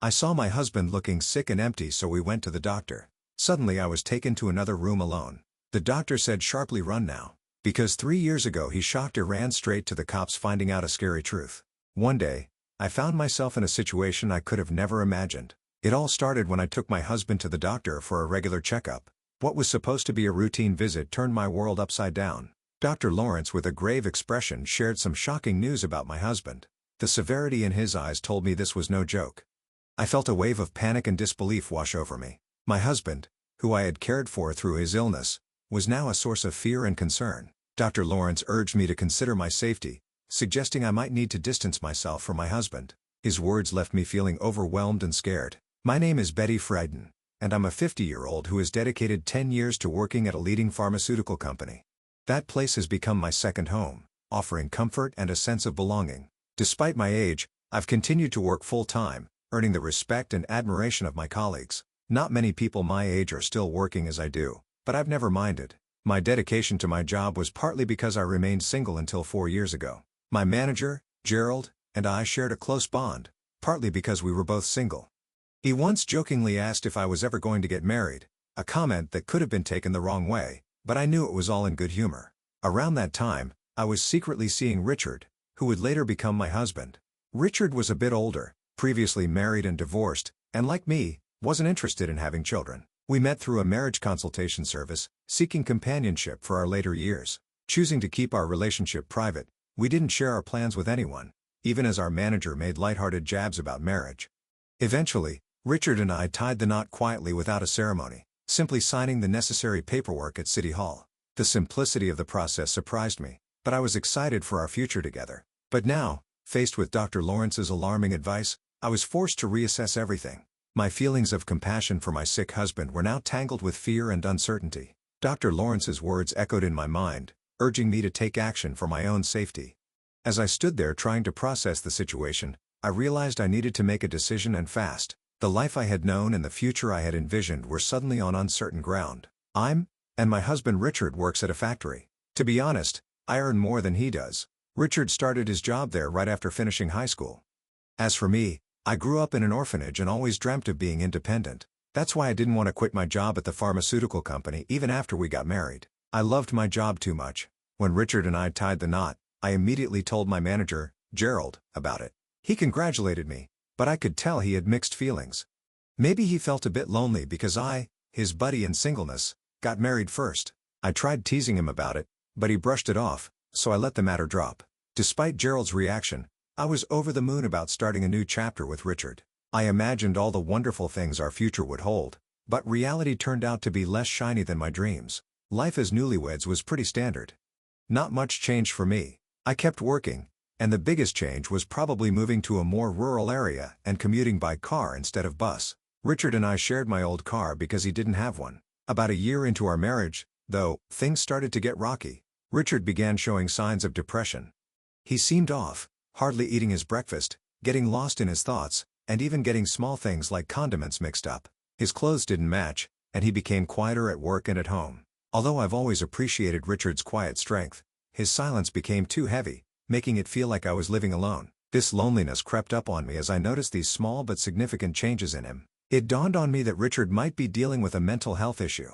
I saw my husband looking sick and empty, so we went to the doctor. Suddenly I was taken to another room alone. The doctor said sharply, "Run now." Because 3 years ago he shocked and ran straight to the cops, finding out a scary truth. One day, I found myself in a situation I could have never imagined. It all started when I took my husband to the doctor for a regular checkup. What was supposed to be a routine visit turned my world upside down. Dr. Lawrence, with a grave expression, shared some shocking news about my husband. The severity in his eyes told me this was no joke. I felt a wave of panic and disbelief wash over me. My husband, who I had cared for through his illness, was now a source of fear and concern. Dr. Lawrence urged me to consider my safety, suggesting I might need to distance myself from my husband. His words left me feeling overwhelmed and scared. My name is Betty Frieden, and I'm a 50-year-old who has dedicated 10 years to working at a leading pharmaceutical company. That place has become my second home, offering comfort and a sense of belonging. Despite my age, I've continued to work full-time, earning the respect and admiration of my colleagues. Not many people my age are still working as I do, but I've never minded. My dedication to my job was partly because I remained single until 4 years ago. My manager, Gerald, and I shared a close bond, partly because we were both single. He once jokingly asked if I was ever going to get married, a comment that could have been taken the wrong way, but I knew it was all in good humor. Around that time, I was secretly seeing Richard, who would later become my husband. Richard was a bit older, previously married and divorced, and like me, wasn't interested in having children. We met through a marriage consultation service, seeking companionship for our later years. Choosing to keep our relationship private, we didn't share our plans with anyone, even as our manager made lighthearted jabs about marriage. Eventually, Richard and I tied the knot quietly without a ceremony, simply signing the necessary paperwork at City Hall. The simplicity of the process surprised me, but I was excited for our future together. But now, faced with Dr. Lawrence's alarming advice, I was forced to reassess everything. My feelings of compassion for my sick husband were now tangled with fear and uncertainty. Dr. Lawrence's words echoed in my mind, urging me to take action for my own safety. As I stood there trying to process the situation, I realized I needed to make a decision, and fast. The life I had known and the future I had envisioned were suddenly on uncertain ground. And my husband Richard works at a factory. To be honest, I earn more than he does. Richard started his job there right after finishing high school. As for me, I grew up in an orphanage and always dreamt of being independent. That's why I didn't want to quit my job at the pharmaceutical company even after we got married. I loved my job too much. When Richard and I tied the knot, I immediately told my manager, Gerald, about it. He congratulated me, but I could tell he had mixed feelings. Maybe he felt a bit lonely because I, his buddy in singleness, got married first. I tried teasing him about it, but he brushed it off, so I let the matter drop. Despite Gerald's reaction, I was over the moon about starting a new chapter with Richard. I imagined all the wonderful things our future would hold, but reality turned out to be less shiny than my dreams. Life as newlyweds was pretty standard. Not much changed for me. I kept working, and the biggest change was probably moving to a more rural area and commuting by car instead of bus. Richard and I shared my old car because he didn't have one. About a year into our marriage, though, things started to get rocky. Richard began showing signs of depression. He seemed off, hardly eating his breakfast, getting lost in his thoughts, and even getting small things like condiments mixed up. His clothes didn't match, and he became quieter at work and at home. Although I've always appreciated Richard's quiet strength, his silence became too heavy, making it feel like I was living alone. This loneliness crept up on me as I noticed these small but significant changes in him. It dawned on me that Richard might be dealing with a mental health issue.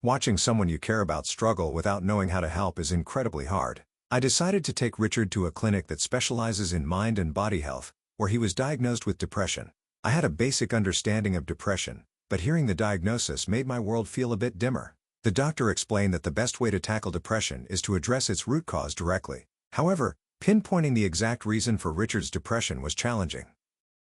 Watching someone you care about struggle without knowing how to help is incredibly hard. I decided to take Richard to a clinic that specializes in mind and body health, where he was diagnosed with depression. I had a basic understanding of depression, but hearing the diagnosis made my world feel a bit dimmer. The doctor explained that the best way to tackle depression is to address its root cause directly. However, pinpointing the exact reason for Richard's depression was challenging.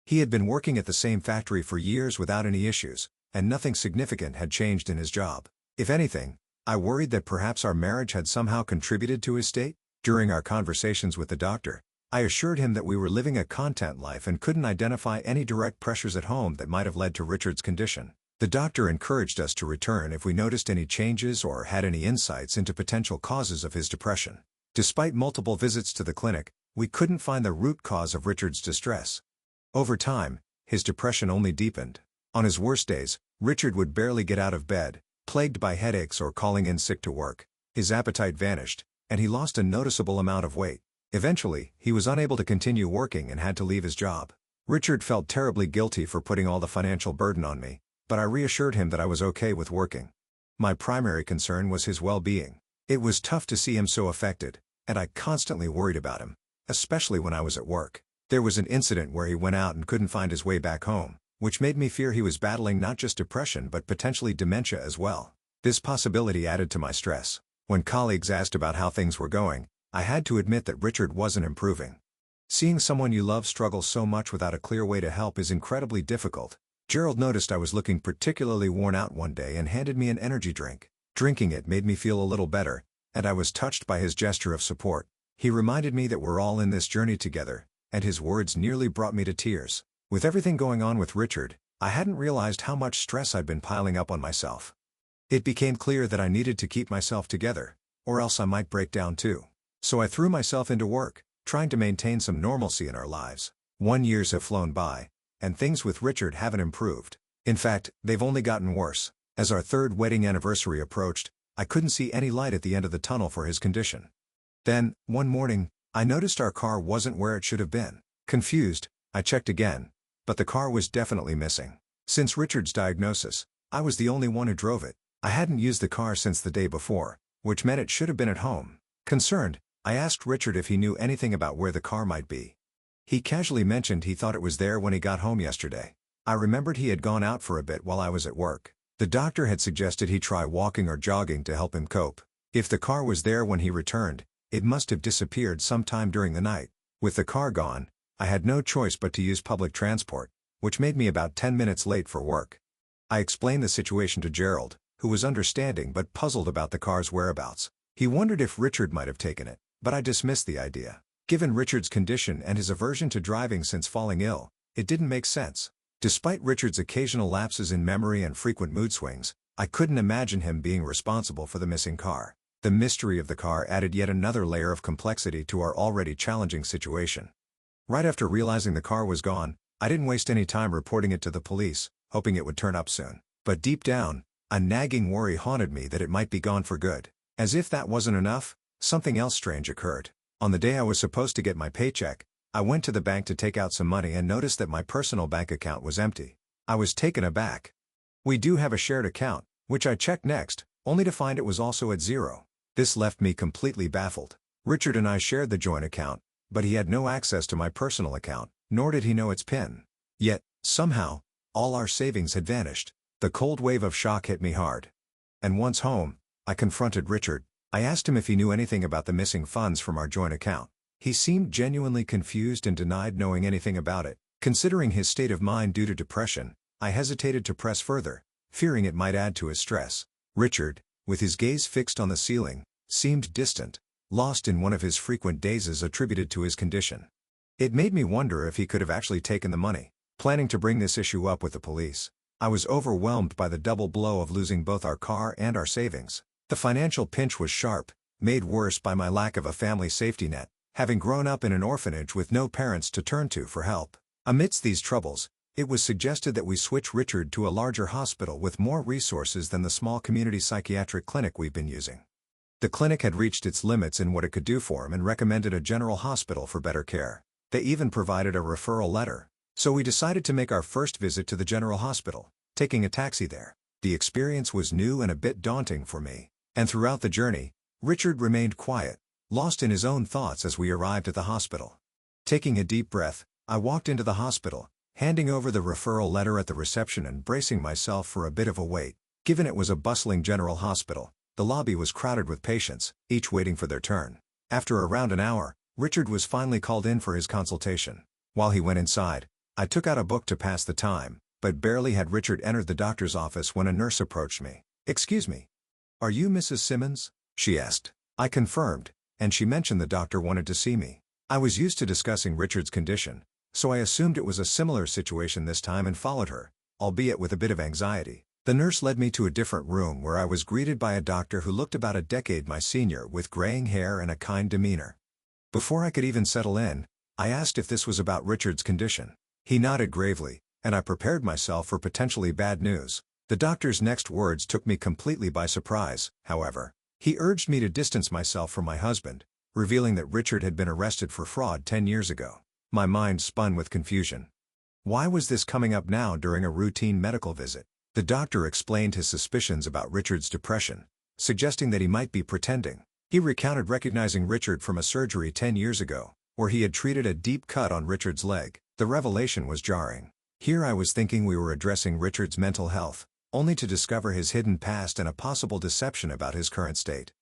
He had been working at the same factory for years without any issues, and nothing significant had changed in his job. If anything, I worried that perhaps our marriage had somehow contributed to his state. During our conversations with the doctor, I assured him that we were living a content life and couldn't identify any direct pressures at home that might have led to Richard's condition. The doctor encouraged us to return if we noticed any changes or had any insights into potential causes of his depression. Despite multiple visits to the clinic, we couldn't find the root cause of Richard's distress. Over time, his depression only deepened. On his worst days, Richard would barely get out of bed, plagued by headaches or calling in sick to work. His appetite vanished, and he lost a noticeable amount of weight. Eventually, he was unable to continue working and had to leave his job. Richard felt terribly guilty for putting all the financial burden on me, but I reassured him that I was okay with working. My primary concern was his well-being. It was tough to see him so affected, and I constantly worried about him, especially when I was at work. There was an incident where he went out and couldn't find his way back home, which made me fear he was battling not just depression but potentially dementia as well. This possibility added to my stress. When colleagues asked about how things were going, I had to admit that Richard wasn't improving. Seeing someone you love struggle so much without a clear way to help is incredibly difficult. Gerald noticed I was looking particularly worn out one day and handed me an energy drink. Drinking it made me feel a little better, and I was touched by his gesture of support. He reminded me that we're all in this journey together, and his words nearly brought me to tears. With everything going on with Richard, I hadn't realized how much stress I'd been piling up on myself. It became clear that I needed to keep myself together, or else I might break down too. So I threw myself into work, trying to maintain some normalcy in our lives. 1 year have flown by, and things with Richard haven't improved. In fact, they've only gotten worse. As our 3rd wedding anniversary approached, I couldn't see any light at the end of the tunnel for his condition. Then, one morning, I noticed our car wasn't where it should have been. Confused, I checked again, but the car was definitely missing. Since Richard's diagnosis, I was the only one who drove it. I hadn't used the car since the day before, which meant it should have been at home. Concerned, I asked Richard if he knew anything about where the car might be. He casually mentioned he thought it was there when he got home yesterday. I remembered he had gone out for a bit while I was at work. The doctor had suggested he try walking or jogging to help him cope. If the car was there when he returned, it must have disappeared sometime during the night. With the car gone, I had no choice but to use public transport, which made me about 10 minutes late for work. I explained the situation to Gerald, who was understanding but puzzled about the car's whereabouts. He wondered if Richard might have taken it, but I dismissed the idea. Given Richard's condition and his aversion to driving since falling ill, it didn't make sense. Despite Richard's occasional lapses in memory and frequent mood swings, I couldn't imagine him being responsible for the missing car. The mystery of the car added yet another layer of complexity to our already challenging situation. Right after realizing the car was gone, I didn't waste any time reporting it to the police, hoping it would turn up soon. But deep down, a nagging worry haunted me that it might be gone for good. As if that wasn't enough, something else strange occurred. On the day I was supposed to get my paycheck, I went to the bank to take out some money and noticed that my personal bank account was empty. I was taken aback. We do have a shared account, which I checked next, only to find it was also at zero. This left me completely baffled. Richard and I shared the joint account, but he had no access to my personal account, nor did he know its PIN. Yet, somehow, all our savings had vanished. The cold wave of shock hit me hard. And once home, I confronted Richard. I asked him if he knew anything about the missing funds from our joint account. He seemed genuinely confused and denied knowing anything about it. Considering his state of mind due to depression, I hesitated to press further, fearing it might add to his stress. Richard, with his gaze fixed on the ceiling, seemed distant, lost in one of his frequent dazes attributed to his condition. It made me wonder if he could have actually taken the money. Planning to bring this issue up with the police, I was overwhelmed by the double blow of losing both our car and our savings. The financial pinch was sharp, made worse by my lack of a family safety net, having grown up in an orphanage with no parents to turn to for help. Amidst these troubles, it was suggested that we switch Richard to a larger hospital with more resources than the small community psychiatric clinic we've been using. The clinic had reached its limits in what it could do for him and recommended a general hospital for better care. They even provided a referral letter. So we decided to make our first visit to the general hospital, taking a taxi there. The experience was new and a bit daunting for me. And throughout the journey, Richard remained quiet, lost in his own thoughts as we arrived at the hospital. Taking a deep breath, I walked into the hospital, handing over the referral letter at the reception and bracing myself for a bit of a wait. Given it was a bustling general hospital, the lobby was crowded with patients, each waiting for their turn. After around an hour, Richard was finally called in for his consultation. While he went inside, I took out a book to pass the time, but barely had Richard entered the doctor's office when a nurse approached me. "Excuse me. Are you Mrs. Simmons?" she asked. I confirmed, and she mentioned the doctor wanted to see me. I was used to discussing Richard's condition, so I assumed it was a similar situation this time and followed her, albeit with a bit of anxiety. The nurse led me to a different room where I was greeted by a doctor who looked about a decade my senior with graying hair and a kind demeanor. Before I could even settle in, I asked if this was about Richard's condition. He nodded gravely, and I prepared myself for potentially bad news. The doctor's next words took me completely by surprise, however. He urged me to distance myself from my husband, revealing that Richard had been arrested for fraud 10 years ago. My mind spun with confusion. Why was this coming up now during a routine medical visit? The doctor explained his suspicions about Richard's depression, suggesting that he might be pretending. He recounted recognizing Richard from a surgery 10 years ago, where he had treated a deep cut on Richard's leg. The revelation was jarring. Here I was thinking we were addressing Richard's mental health, only to discover his hidden past and a possible deception about his current state.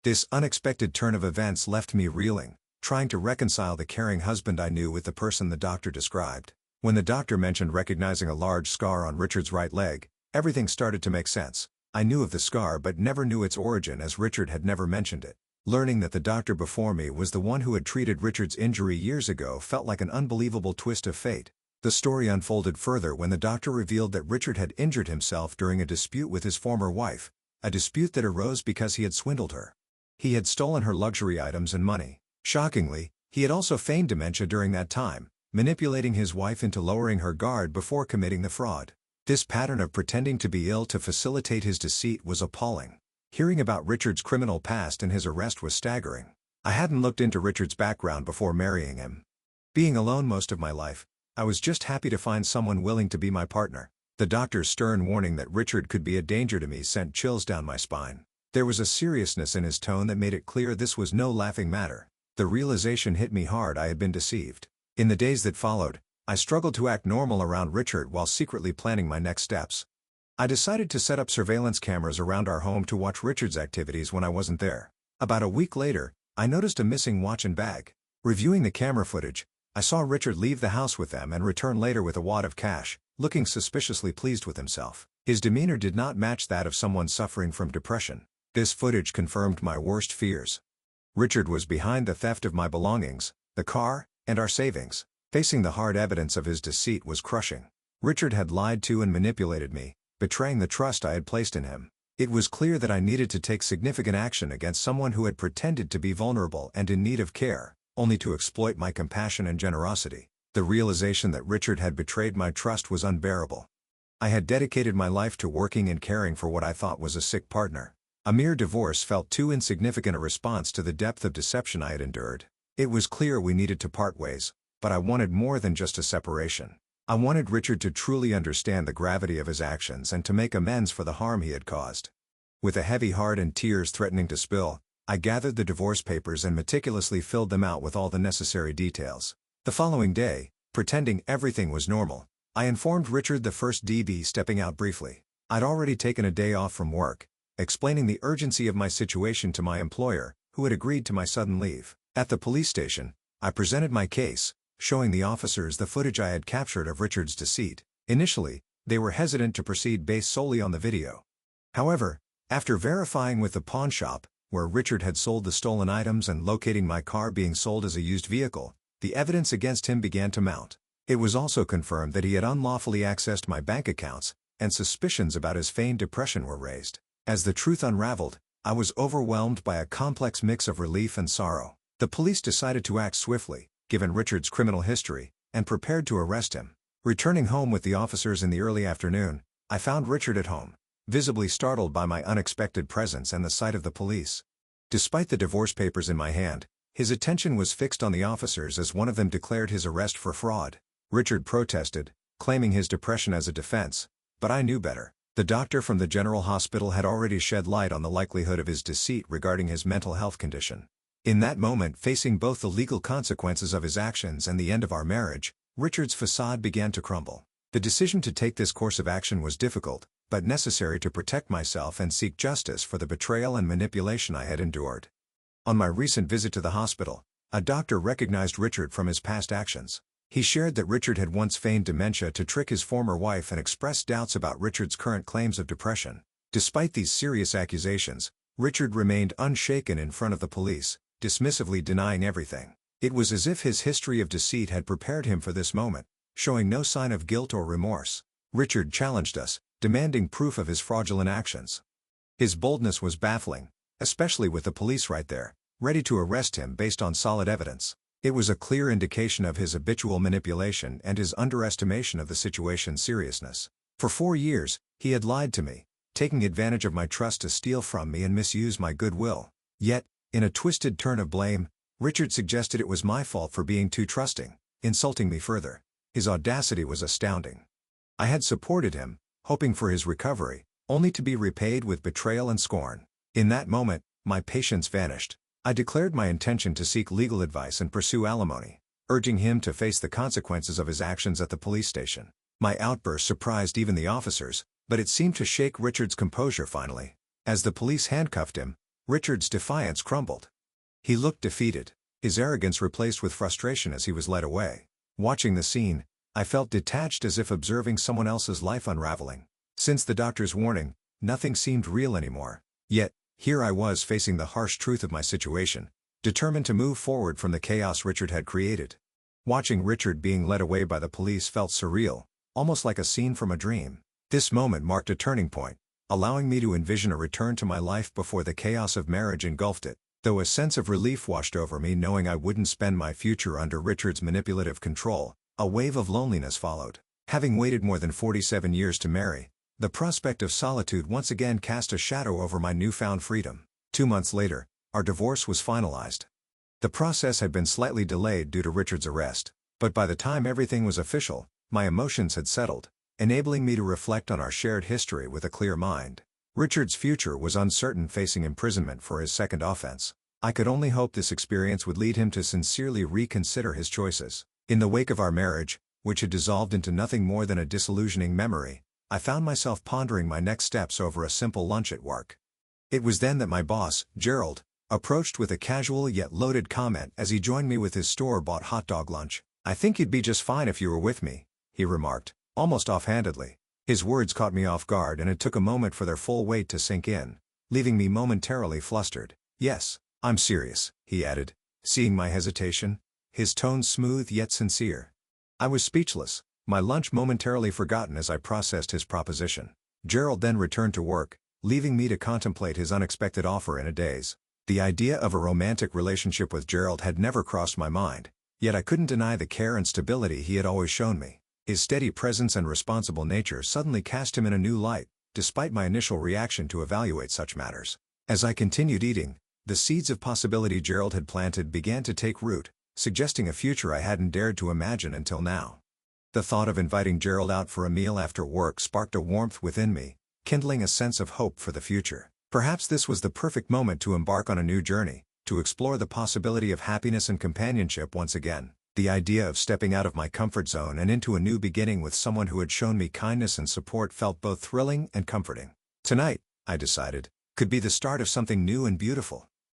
This unexpected turn of events left me reeling, trying to reconcile the caring husband I knew with the person the doctor described. When the doctor mentioned recognizing a large scar on Richard's right leg, everything started to make sense. I knew of the scar but never knew its origin, as Richard had never mentioned it. Learning that the doctor before me was the one who had treated Richard's injury years ago felt like an unbelievable twist of fate. The story unfolded further when the doctor revealed that Richard had injured himself during a dispute with his former wife, a dispute that arose because he had swindled her. He had stolen her luxury items and money. Shockingly, he had also feigned dementia during that time, manipulating his wife into lowering her guard before committing the fraud. This pattern of pretending to be ill to facilitate his deceit was appalling. Hearing about Richard's criminal past and his arrest was staggering. I hadn't looked into Richard's background before marrying him. Being alone most of my life, I was just happy to find someone willing to be my partner. The doctor's stern warning that Richard could be a danger to me sent chills down my spine. There was a seriousness in his tone that made it clear this was no laughing matter. The realization hit me hard. I had been deceived. In the days that followed, I struggled to act normal around Richard while secretly planning my next steps. I decided to set up surveillance cameras around our home to watch Richard's activities when I wasn't there. About a week later, I noticed a missing watch and bag. Reviewing the camera footage, I saw Richard leave the house with them and return later with a wad of cash, looking suspiciously pleased with himself. His demeanor did not match that of someone suffering from depression. This footage confirmed my worst fears. Richard was behind the theft of my belongings, the car, and our savings. Facing the hard evidence of his deceit was crushing. Richard had lied to and manipulated me, betraying the trust I had placed in him. It was clear that I needed to take significant action against someone who had pretended to be vulnerable and in need of care, only to exploit my compassion and generosity. The realization that Richard had betrayed my trust was unbearable. I had dedicated my life to working and caring for what I thought was a sick partner. A mere divorce felt too insignificant a response to the depth of deception I had endured. It was clear we needed to part ways, but I wanted more than just a separation. I wanted Richard to truly understand the gravity of his actions and to make amends for the harm he had caused. With a heavy heart and tears threatening to spill, I gathered the divorce papers and meticulously filled them out with all the necessary details. The following day, pretending everything was normal, I informed Richard the first DB, stepping out briefly. I'd already taken a day off from work, explaining the urgency of my situation to my employer, who had agreed to my sudden leave. At the police station, I presented my case, showing the officers the footage I had captured of Richard's deceit. Initially, they were hesitant to proceed based solely on the video. However, after verifying with the pawn shop, where Richard had sold the stolen items, and locating my car being sold as a used vehicle, the evidence against him began to mount. It was also confirmed that he had unlawfully accessed my bank accounts, and suspicions about his feigned depression were raised. As the truth unraveled, I was overwhelmed by a complex mix of relief and sorrow. The police decided to act swiftly, given Richard's criminal history, and prepared to arrest him. Returning home with the officers in the early afternoon, I found Richard at home, visibly startled by my unexpected presence and the sight of the police. Despite the divorce papers in my hand, his attention was fixed on the officers as one of them declared his arrest for fraud. Richard protested, claiming his depression as a defense, but I knew better. The doctor from the general hospital had already shed light on the likelihood of his deceit regarding his mental health condition. In that moment, facing both the legal consequences of his actions and the end of our marriage, Richard's facade began to crumble. The decision to take this course of action was difficult, but necessary to protect myself and seek justice for the betrayal and manipulation I had endured. On my recent visit to the hospital, a doctor recognized Richard from his past actions. He shared that Richard had once feigned dementia to trick his former wife and expressed doubts about Richard's current claims of depression. Despite these serious accusations, Richard remained unshaken in front of the police, dismissively denying everything. It was as if his history of deceit had prepared him for this moment, showing no sign of guilt or remorse. Richard challenged us, demanding proof of his fraudulent actions. His boldness was baffling, especially with the police right there, ready to arrest him based on solid evidence. It was a clear indication of his habitual manipulation and his underestimation of the situation's seriousness. For 4 years, he had lied to me, taking advantage of my trust to steal from me and misuse my goodwill. Yet, in a twisted turn of blame, Richard suggested it was my fault for being too trusting, insulting me further. His audacity was astounding. I had supported him, hoping for his recovery, only to be repaid with betrayal and scorn. In that moment, my patience vanished. I declared my intention to seek legal advice and pursue alimony, urging him to face the consequences of his actions at the police station. My outburst surprised even the officers, but it seemed to shake Richard's composure finally. As the police handcuffed him, Richard's defiance crumbled. He looked defeated, his arrogance replaced with frustration as he was led away. Watching the scene, I felt detached as if observing someone else's life unraveling. Since the doctor's warning, nothing seemed real anymore. Yet, here I was facing the harsh truth of my situation, determined to move forward from the chaos Richard had created. Watching Richard being led away by the police felt surreal, almost like a scene from a dream. This moment marked a turning point, allowing me to envision a return to my life before the chaos of marriage engulfed it. Though a sense of relief washed over me knowing I wouldn't spend my future under Richard's manipulative control, a wave of loneliness followed. Having waited more than 47 years to marry, the prospect of solitude once again cast a shadow over my newfound freedom. 2 months later, our divorce was finalized. The process had been slightly delayed due to Richard's arrest, but by the time everything was official, my emotions had settled, enabling me to reflect on our shared history with a clear mind. Richard's future was uncertain, facing imprisonment for his second offense. I could only hope this experience would lead him to sincerely reconsider his choices. In the wake of our marriage, which had dissolved into nothing more than a disillusioning memory, I found myself pondering my next steps over a simple lunch at work. It was then that my boss, Gerald, approached with a casual yet loaded comment as he joined me with his store-bought hot dog lunch. "I think you'd be just fine if you were with me," he remarked, almost offhandedly. His words caught me off guard and it took a moment for their full weight to sink in, leaving me momentarily flustered. "Yes, I'm serious," he added, seeing my hesitation, his tone smooth yet sincere. I was speechless, my lunch momentarily forgotten as I processed his proposition. Gerald then returned to work, leaving me to contemplate his unexpected offer in a daze. The idea of a romantic relationship with Gerald had never crossed my mind, yet I couldn't deny the care and stability he had always shown me. His steady presence and responsible nature suddenly cast him in a new light, despite my initial reaction to evaluate such matters. As I continued eating, the seeds of possibility Gerald had planted began to take root, suggesting a future I hadn't dared to imagine until now. The thought of inviting Gerald out for a meal after work sparked a warmth within me, kindling a sense of hope for the future. Perhaps this was the perfect moment to embark on a new journey, to explore the possibility of happiness and companionship once again. The idea of stepping out of my comfort zone and into a new beginning with someone who had shown me kindness and support felt both thrilling and comforting. Tonight, I decided, could be the start of something new and beautiful.